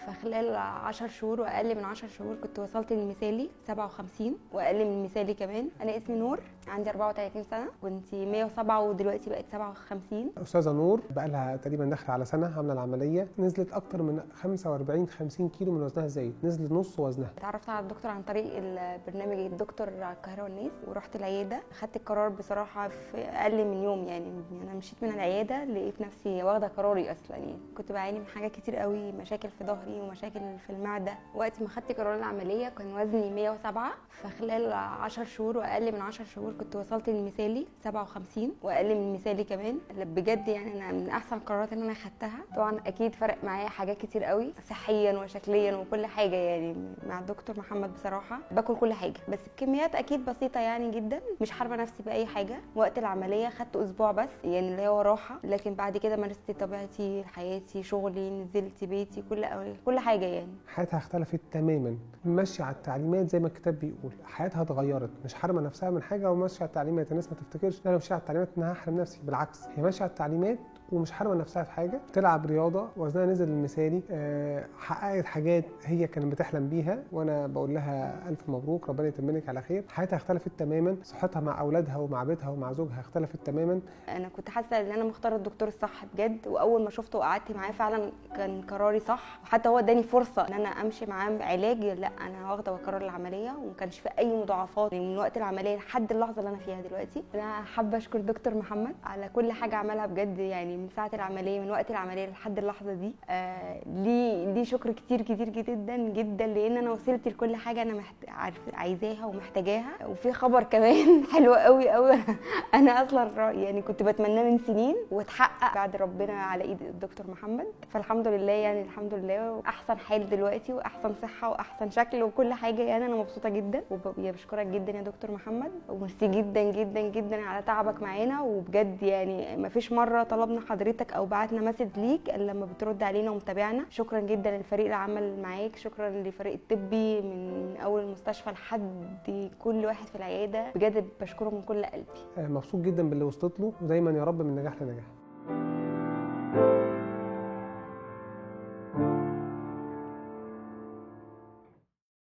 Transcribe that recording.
فخلال 10 شهور واقل من 10 شهور كنت وصلت للمثالي 57 واقل من المثالي كمان. انا اسمي نور، عندي 34 سنه، كنت 107 ودلوقتي بقت 57. استاذه نور بقى لها تقريبا داخله على سنه عامله العمليه، نزلت اكتر من 50 كيلو من وزنها زايد، نزلت نص وزنها. اتعرفت على الدكتور عن طريق البرنامج الدكتور على القاهره والنيس، ورحت العياده. خدت القرار بصراحه في اقل من يوم، يعني انا مشيت من العياده لقيت نفسي واخده قراري اصلا. يعني كنت بعاني من حاجات كتير قوي، مشاكل في ظهري ومشاكل في المعده. وقت ما خدت قرار العمليه كان وزني 107، فخلال 10 شهور واقل من 10 شهور كنت وصلت للمثالي 57 واقل من المثالي كمان. بجد يعني انا من احسن القرارات اللي انا خدتها. طبعا اكيد فرق معايا حاجات كتير قوي صحيا وشكليا وكل حاجه. يعني مع الدكتور محمد بصراحه باكل كل حاجه، بس بكميات اكيد بسيطه يعني جدا، مش حارمه نفسي باي حاجه. وقت العمليه خدت اسبوع بس، يعني اللي هو راحه، لكن بعد كده مارست طبيعتي، حياتي، شغلي، نزلت بيتي، كل حاجه. يعني حياتها اختلفت تماما، ماشيه على التعليمات زي ما الكتاب بيقول. حياتها اتغيرت، مش حارمه نفسها من حاجه وماشيه على التعليمات. الناس ما تفتكرش ان انا ماشيه على التعليمات ان انا هحرم نفسي، بالعكس هي ماشيه على التعليمات ومش حارمه نفسها في حاجه. بتلعب رياضه، وزنها نزل للمثالي، حققت حاجات هي كانت بتحلم بيها، وانا بقول لها الف مبروك، ربنا يتمنك على خير. حياتها اختلفت تماما، صحتها مع اولادها ومع بيتها ومع زوجها اختلفت تماما. انا كنت حاسه ان انا مختاره الدكتور الصح بجد، واول ما شفته وقعدت معاه فعلا كان قراري صح. وحتى هو اداني فرصه ان انا امشي معاه علاج، لا انا واخده قرار العمليه وما كانش في اي مضاعفات من وقت العمليه لحد اللحظه اللي انا فيها دلوقتي. انا حابه اشكر دكتور محمد على كل حاجه عملها بجد، يعني من ساعه العمليه، من وقت العمليه لحد اللحظه دي. ليه شكر كتير كتير جدا جدا، لان انا وصلت لكل حاجه انا عايزاها ومحتاجاها. وفي خبر كمان حلو قوي قوي انا اصلا يعني كنت بتمناه من سنين واتحقق بعد ربنا على ايد الدكتور محمد. فالحمد لله، يعني الحمد لله، احسن حال دلوقتي واحسن صحه واحسن شكل وكل حاجه. يعني انا مبسوطه جدا وبشكرك جدا يا دكتور محمد، وميرسي جدا جدا جدا على تعبك معانا. وبجد يعني مفيش مره طلبنا حضرتك او بعتنا مسج ليك الا لما بترد علينا ومتابعنا. شكرا جدا للفريق اللي عمل معاك، شكرا للفريق الطبي من اول المستشفى لحد كل واحد في العياده، بجد بشكره من كل قلبي. مبسوط جدا باللي وصلت له، ودايما يا رب من نجاح لنجاح.